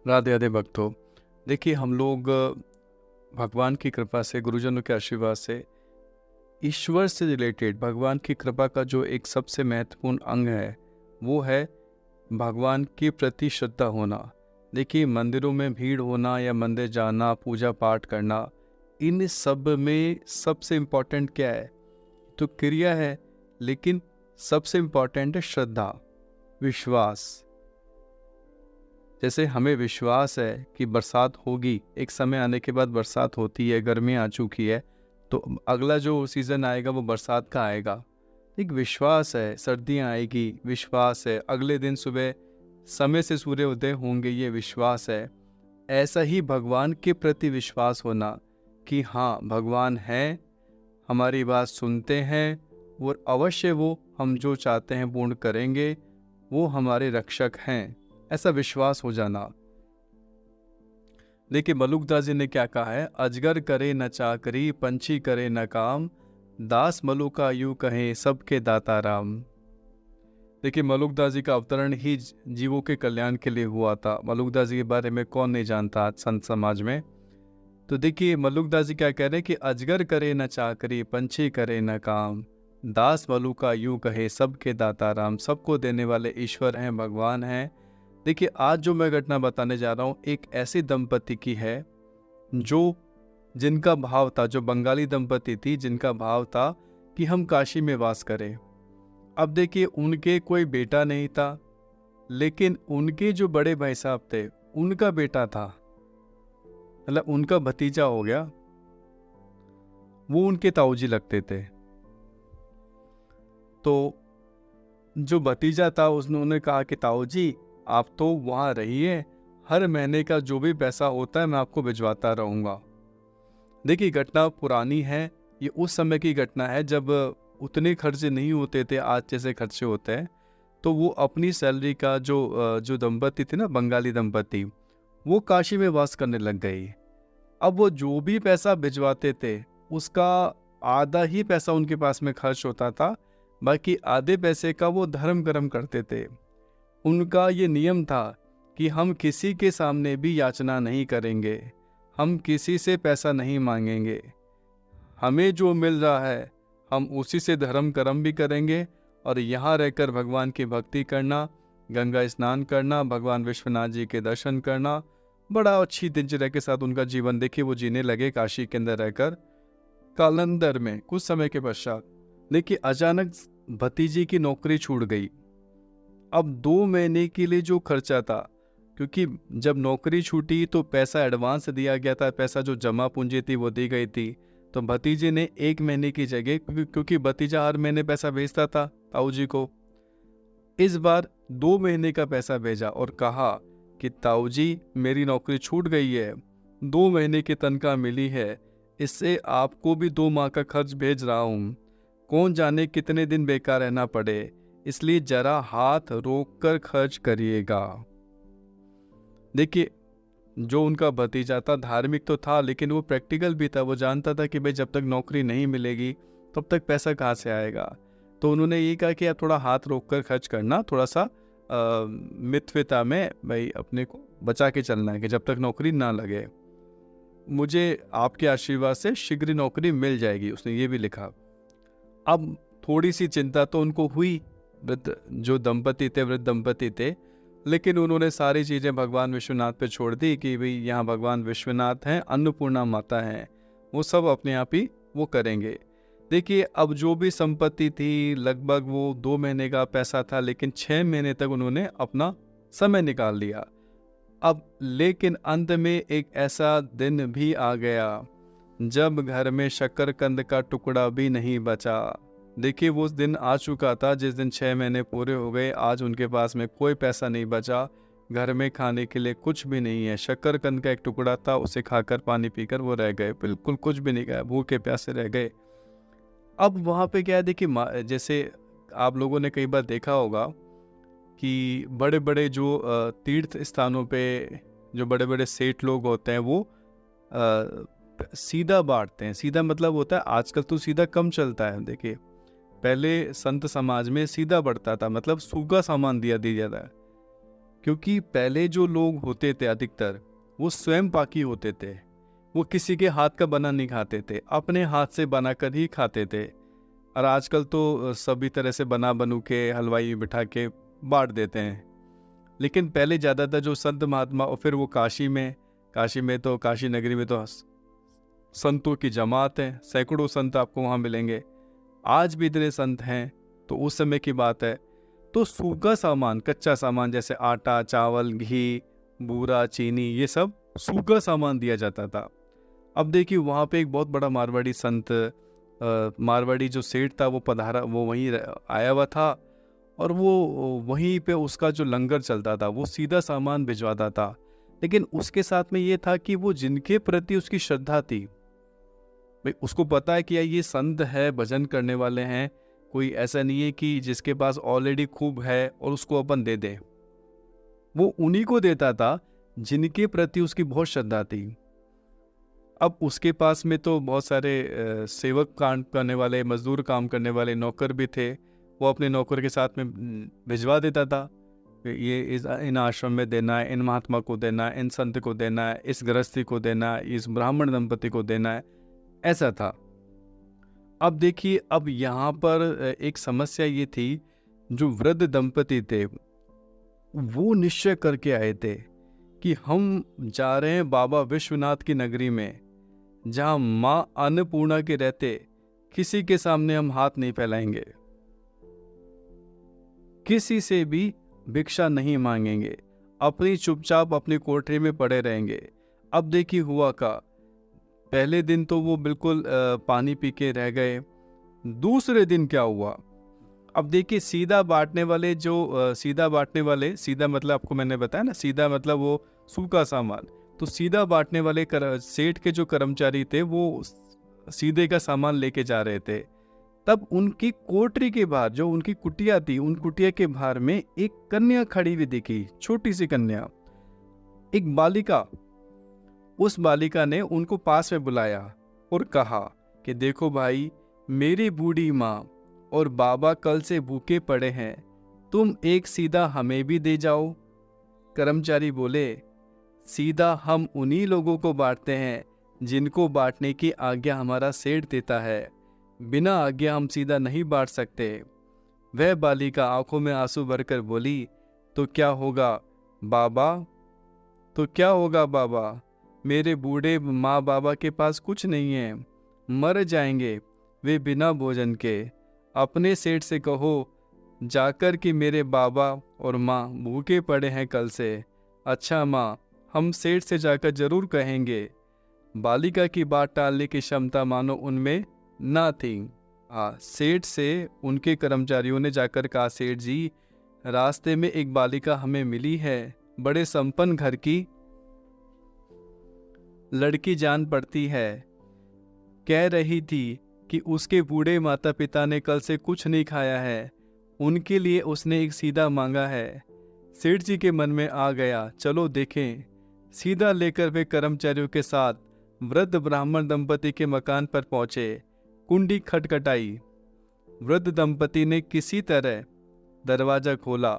राधे राधे भक्तों। देखिए हम लोग भगवान की कृपा से, गुरुजनों के आशीर्वाद से, ईश्वर से रिलेटेड भगवान की कृपा का जो एक सबसे महत्वपूर्ण अंग है वो है भगवान के प्रति श्रद्धा होना। देखिए मंदिरों में भीड़ होना या मंदिर जाना, पूजा पाठ करना, इन सब में सबसे इम्पोर्टेंट क्या है? तो क्रिया है, लेकिन सबसे इम्पोर्टेंट है श्रद्धा, विश्वास। जैसे हमें विश्वास है कि बरसात होगी, एक समय आने के बाद बरसात होती है, गर्मी आ चुकी है, तो अगला जो सीज़न आएगा वो बरसात का आएगा। एक विश्वास है, सर्दियाँ आएगी, विश्वास है, अगले दिन सुबह समय से सूर्योदय होंगे, ये विश्वास है। ऐसा ही भगवान के प्रति विश्वास होना कि हाँ भगवान हैं, हमारी बात सुनते हैं और अवश्य वो हम जो चाहते हैं पूर्ण करेंगे, वो हमारे रक्षक हैं, ऐसा विश्वास हो जाना। देखिए मलुकदास जी ने क्या कहा है, अजगर करे न चाकरी, पंछी करे न काम, दास मलुका यूं कहे सबके दाता राम। देखिए मलुकदास जी का अवतरण ही जीवों के कल्याण के लिए हुआ था। मलुकदास जी के बारे में कौन नहीं जानता आज संत समाज में। तो देखिए मलुकदास जी क्या कह रहे हैं कि अजगर करे न चाकरी, पंछी करे न काम, दास मलुका यूं कहे सबके दाता राम। सबको देने वाले ईश्वर हैं, भगवान हैं। देखिए आज जो मैं घटना बताने जा रहा हूँ एक ऐसी दंपति की है जो जिनका भाव था, जो बंगाली दंपति थी जिनका भाव था कि हम काशी में वास करें। अब देखिए उनके कोई बेटा नहीं था, लेकिन उनके जो बड़े भाई साहब थे उनका बेटा था, मतलब उनका भतीजा हो गया, वो उनके ताऊजी लगते थे। तो जो भतीजा था उसने कहा कि ताऊजी आप तो वहाँ रहिए, हर महीने का जो भी पैसा होता है मैं आपको भिजवाता रहूँगा। देखिए घटना पुरानी है, ये उस समय की घटना है जब उतने खर्चे नहीं होते थे आज जैसे खर्चे होते हैं। तो वो अपनी सैलरी का जो दंपति थी ना, बंगाली दंपति, वो काशी में वास करने लग गई। अब वो जो भी पैसा भिजवाते थे उसका आधा ही पैसा उनके पास में खर्च होता था, बाकी आधे पैसे का वो धर्म कर्म करते थे। उनका ये नियम था कि हम किसी के सामने भी याचना नहीं करेंगे, हम किसी से पैसा नहीं मांगेंगे, हमें जो मिल रहा है हम उसी से धर्म कर्म भी करेंगे और यहाँ रहकर भगवान की भक्ति करना, गंगा स्नान करना, भगवान विश्वनाथ जी के दर्शन करना। बड़ा अच्छी दिनचर्या के साथ उनका जीवन देखिए वो जीने लगे काशी के अंदर रहकर। कालंदर में कुछ समय के पश्चात देखिए अचानक भतीजी की नौकरी छूट गई। अब 2 महीने के लिए जो खर्चा था, क्योंकि जब नौकरी छूटी तो पैसा एडवांस दिया गया था, पैसा जो जमा पूंजी थी वो दी गई थी, तो भतीजे ने 1 महीने की जगह, क्योंकि भतीजा हर महीने पैसा भेजता था ताऊजी को, इस बार 2 महीने का पैसा भेजा और कहा कि ताऊजी मेरी नौकरी छूट गई है, 2 महीने की तनख्वाह मिली है, इससे आपको भी 2 माह का खर्च भेज रहा हूँ, कौन जाने कितने दिन बेकार रहना पड़े, इसलिए जरा हाथ रोक कर खर्च करिएगा। देखिए जो उनका भतीजा था धार्मिक तो था, लेकिन वो प्रैक्टिकल भी था। वो जानता था कि भाई जब तक नौकरी नहीं मिलेगी तब तक पैसा कहाँ से आएगा। तो उन्होंने ये कहा कि आप थोड़ा हाथ रोक कर खर्च करना, थोड़ा सा मितव्यता में भाई अपने को बचा के चलना है कि जब तक नौकरी ना लगे, मुझे आपके आशीर्वाद से शीघ्र नौकरी मिल जाएगी, उसने ये भी लिखा। अब थोड़ी सी चिंता तो उनको हुई, वृद्ध जो दंपति थे, वृद्ध दंपति थे, लेकिन उन्होंने सारी चीज़ें भगवान विश्वनाथ पे छोड़ दी कि भाई यहाँ भगवान विश्वनाथ हैं, अन्नपूर्णा माता हैं, वो सब अपने आप ही वो करेंगे। देखिए अब जो भी संपत्ति थी लगभग वो 2 महीने का पैसा था, लेकिन 6 महीने तक उन्होंने अपना समय निकाल लिया। अब लेकिन अंत में एक ऐसा दिन भी आ गया जब घर में शक्करकंद का टुकड़ा भी नहीं बचा। देखिए वो दिन आ चुका था जिस दिन 6 महीने पूरे हो गए, आज उनके पास में कोई पैसा नहीं बचा, घर में खाने के लिए कुछ भी नहीं है। शक्करकंद का एक टुकड़ा था, उसे खाकर पानी पीकर वो रह गए, बिल्कुल कुछ भी नहीं खाया, भूखे प्यासे रह गए। अब वहाँ पे क्या है, देखिए जैसे आप लोगों ने कई बार देखा होगा कि बड़े बड़े जो तीर्थ स्थानों पे जो बड़े बड़े सेठ लोग होते हैं वो सीधा बांटते हैं। सीधा मतलब होता है, आजकल तो सीधा कम चलता है। देखिए पहले संत समाज में सीधा बढ़ता था, मतलब सूखा सामान दिया जाता है। क्योंकि पहले जो लोग होते थे अधिकतर वो स्वयं पाकी होते थे, वो किसी के हाथ का बना नहीं खाते थे, अपने हाथ से बनाकर ही खाते थे। और आजकल तो सभी तरह से बना बनू के हलवाई बिठा के बांट देते हैं। लेकिन पहले ज़्यादातर जो संत महात्मा, और फिर वो काशी में तो काशी नगरी में तो संतों की जमात है, सैकड़ों संत आपको वहाँ मिलेंगे। आज भी इतने संत हैं। तो उस समय की बात है, तो सूखा सामान, कच्चा सामान जैसे आटा, चावल, घी, बूरा, चीनी, ये सब सूखा सामान दिया जाता था। अब देखिए वहाँ पे एक बहुत बड़ा मारवाड़ी संत, मारवाड़ी जो सेठ था वो पधारा, वो वहीं आया हुआ था, और वो वहीं पे उसका जो लंगर चलता था वो सीधा सामान भिजवाता था। लेकिन उसके साथ में ये था कि वो जिनके प्रति उसकी श्रद्धा थी, भाई उसको पता है कि यार ये संत है, भजन करने वाले हैं, कोई ऐसा नहीं है कि जिसके पास ऑलरेडी खूब है और उसको अपन दे दे। वो उन्हीं को देता था जिनके प्रति उसकी बहुत श्रद्धा थी। अब उसके पास में तो बहुत सारे सेवक काम करने वाले, मजदूर काम करने वाले, नौकर भी थे। वो अपने नौकर के साथ में भिजवा देता था, ये इन आश्रम में देना है, इन महात्मा को देना है, इन संत को देना है, इस गृहस्थी को देना है, इस ब्राह्मण दंपति को देना है, ऐसा था। अब देखिए, अब यहाँ पर एक समस्या ये थी, जो वृद्ध दंपति थे वो निश्चय करके आए थे कि हम जा रहे हैं बाबा विश्वनाथ की नगरी में, जहाँ माँ अन्नपूर्णा के रहते किसी के सामने हम हाथ नहीं फैलाएंगे, किसी से भी भिक्षा नहीं मांगेंगे, अपनी चुपचाप अपनी कोठरी में पड़े रहेंगे। अब देखिए हुआ का, पहले दिन तो वो बिल्कुल पानी पी के रह गए। दूसरे दिन क्या हुआ, अब देखिए सीधा बांटने वाले सीधा मतलब आपको मैंने बताया ना, सीधा मतलब वो सूखा सामान, तो सीधा बांटने वाले सेठ के जो कर्मचारी थे वो सीधे का सामान लेके जा रहे थे। तब उनकी कोठरी के बाहर, जो उनकी कुटिया थी, उन कुटिया के बाहर में एक कन्या खड़ी हुई दिखी, छोटी सी कन्या, एक बालिका। उस बालिका ने उनको पास में बुलाया और कहा कि देखो भाई, मेरी बूढ़ी माँ और बाबा कल से भूखे पड़े हैं, तुम एक सीधा हमें भी दे जाओ। कर्मचारी बोले, सीधा हम उन्हीं लोगों को बांटते हैं जिनको बांटने की आज्ञा हमारा सेठ देता है, बिना आज्ञा हम सीधा नहीं बांट सकते। वह बालिका आंखों में आंसू भरकर बोली, तो क्या होगा बाबा, तो क्या होगा बाबा, मेरे बूढ़े माँ बाबा के पास कुछ नहीं है, मर जाएंगे वे बिना भोजन के। अपने सेठ से कहो जाकर कि मेरे बाबा और माँ भूखे पड़े हैं कल से। अच्छा माँ, हम सेठ से जाकर जरूर कहेंगे। बालिका की बात टालने की क्षमता मानो उनमें ना थी। सेठ से उनके कर्मचारियों ने जाकर कहा, सेठ जी, रास्ते में एक बालिका हमें मिली है, बड़े संपन्न घर की लड़की जान पड़ती है, कह रही थी कि उसके बूढ़े माता पिता ने कल से कुछ नहीं खाया है, उनके लिए उसने एक सीधा मांगा है। सेठ जी के मन में आ गया, चलो देखें। सीधा लेकर वे कर्मचारियों के साथ वृद्ध ब्राह्मण दंपति के मकान पर पहुंचे। कुंडी खटखटाई। वृद्ध दंपति ने किसी तरह दरवाजा खोला।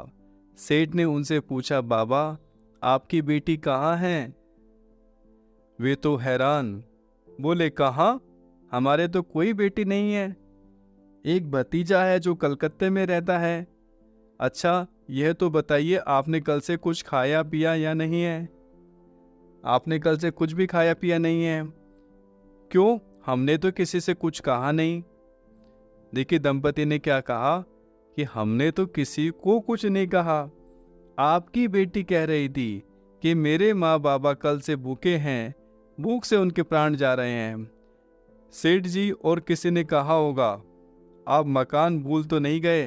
सेठ ने उनसे पूछा, बाबा आपकी बेटी कहाँ है? वे तो हैरान, बोले, कहाँ? हमारे तो कोई बेटी नहीं है, एक भतीजा है जो कलकत्ते में रहता है। अच्छा, यह तो बताइए, आपने कल से कुछ खाया पिया या नहीं है? आपने कल से कुछ भी खाया पिया नहीं है? क्यों? हमने तो किसी से कुछ कहा नहीं। देखिए दंपति ने क्या कहा कि हमने तो किसी को कुछ नहीं कहा। आपकी बेटी कह रही थी कि मेरे माँ बाबा कल से भूखे हैं, भूख से उनके प्राण जा रहे हैं। सेठ जी और किसी ने कहा होगा, आप मकान भूल तो नहीं गए?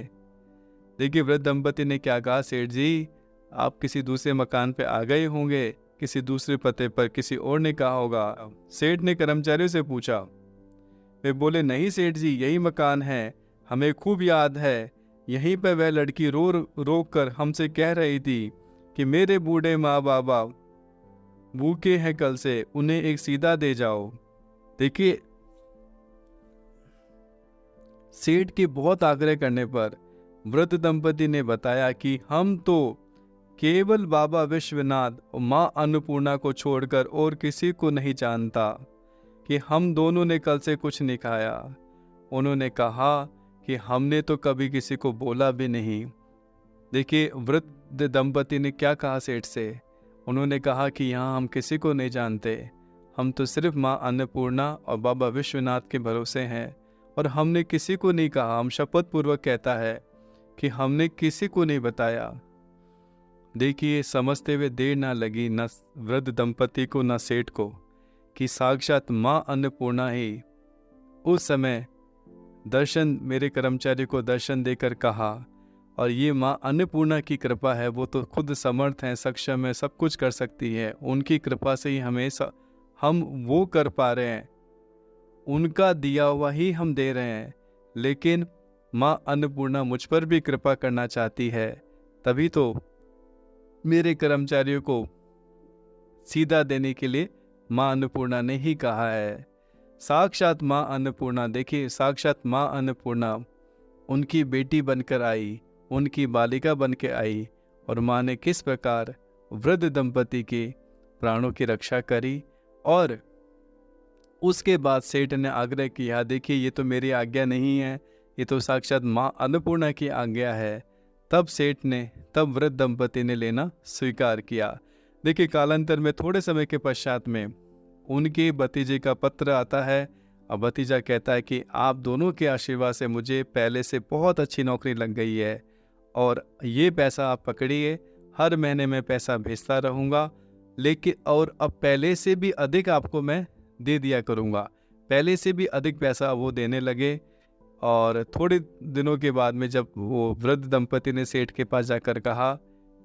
देखिए वृद्ध दंपति ने क्या कहा, सेठ जी आप किसी दूसरे मकान पे आ गए होंगे, किसी दूसरे पते पर किसी और ने कहा होगा। सेठ ने कर्मचारियों से पूछा। वे बोले, नहीं सेठ जी, यही मकान है, हमें खूब याद है। यहीं पर वह लड़की रो कर हमसे कह रही थी कि मेरे बूढ़े माँ बाबा भूखे हैं कल से, उन्हें एक सीधा दे जाओ। देखिए सेठ के बहुत आग्रह करने पर वृद्ध दंपति ने बताया कि हम तो केवल बाबा विश्वनाथ और माँ अन्नपूर्णा को छोड़कर और किसी को नहीं जानता कि हम दोनों ने कल से कुछ नहीं खाया। उन्होंने कहा कि हमने तो कभी किसी को बोला भी नहीं। देखिए वृद्ध दंपति ने क्या कहा सेठ से। उन्होंने कहा कि यहाँ हम किसी को नहीं जानते, हम तो सिर्फ माँ अन्नपूर्णा और बाबा विश्वनाथ के भरोसे हैं और हमने किसी को नहीं कहा। हम शपथ पूर्वक कहता है कि हमने किसी को नहीं बताया। देखिए समझते हुए देर ना लगी न वृद्ध दंपति को न सेठ को कि साक्षात माँ अन्नपूर्णा ही उस समय दर्शन मेरे कर्मचारी को दर्शन देकर कहा। और ये माँ अन्नपूर्णा की कृपा है, वो तो खुद समर्थ हैं, सक्षम है, सब कुछ कर सकती है। उनकी कृपा से ही हमेशा हम वो कर पा रहे हैं, उनका दिया हुआ ही हम दे रहे हैं। लेकिन माँ अन्नपूर्णा मुझ पर भी कृपा करना चाहती है, तभी तो मेरे कर्मचारियों को सीधा देने के लिए माँ अन्नपूर्णा ने ही कहा है। साक्षात माँ अन्नपूर्णा, देखिए साक्षात माँ अन्नपूर्णा उनकी बेटी बनकर आई, उनकी बालिका बन के आई और माँ ने किस प्रकार वृद्ध दंपति के प्राणों की रक्षा करी। और उसके बाद सेठ ने आग्रह किया, देखिए ये तो मेरी आज्ञा नहीं है, ये तो साक्षात माँ अन्नपूर्णा की आज्ञा है। तब वृद्ध दंपति ने लेना स्वीकार किया। देखिए कालांतर में थोड़े समय के पश्चात में उनके भतीजे का पत्र आता है और भतीजा कहता है कि आप दोनों के आशीर्वाद से मुझे पहले से बहुत अच्छी नौकरी लग गई है और ये पैसा आप पकड़िए, हर महीने में पैसा भेजता रहूँगा, लेकिन और अब पहले से भी अधिक आपको मैं दे दिया करूँगा। पहले से भी अधिक पैसा वो देने लगे। और थोड़े दिनों के बाद में जब वो वृद्ध दंपति ने सेठ के पास जाकर कहा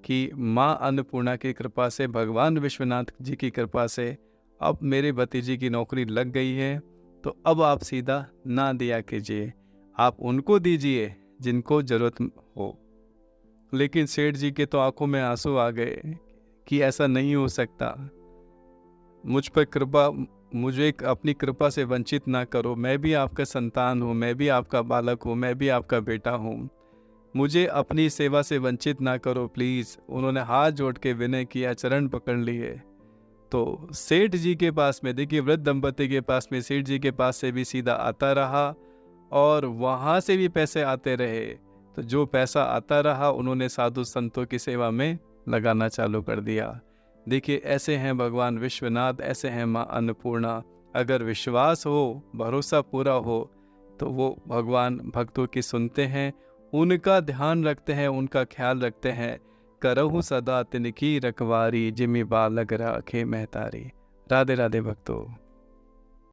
कि माँ अन्नपूर्णा की कृपा से, भगवान विश्वनाथ जी की कृपा से अब मेरे भतीजी की नौकरी लग गई है, तो अब आप सीधा ना दिया कीजिए, आप उनको दीजिए जिनको ज़रूरत हो। लेकिन सेठ जी के तो आंखों में आंसू आ गए कि ऐसा नहीं हो सकता, मुझ पर कृपा, मुझे अपनी कृपा से वंचित ना करो। मैं भी आपका संतान हूँ, मैं भी आपका बालक हूँ, मैं भी आपका बेटा हूँ, मुझे अपनी सेवा से वंचित ना करो प्लीज़। उन्होंने हाथ जोड़ के विनय किया, चरण पकड़ लिए। तो सेठ जी के पास में, देखिए वृद्ध दंपति के पास में, सेठ जी के पास से भी सीधा आता रहा और वहाँ से भी पैसे आते रहे। तो जो पैसा आता रहा उन्होंने साधु संतों की सेवा में लगाना चालू कर दिया। देखिए ऐसे हैं भगवान विश्वनाथ, ऐसे हैं माँ अन्नपूर्णा। अगर विश्वास हो, भरोसा पूरा हो, तो वो भगवान भक्तों की सुनते हैं, उनका ध्यान रखते हैं, उनका ख्याल रखते हैं। करहु सदा तिनकी रखवारी, जिमि बालक राखे महतारी। राधे राधे भक्तों।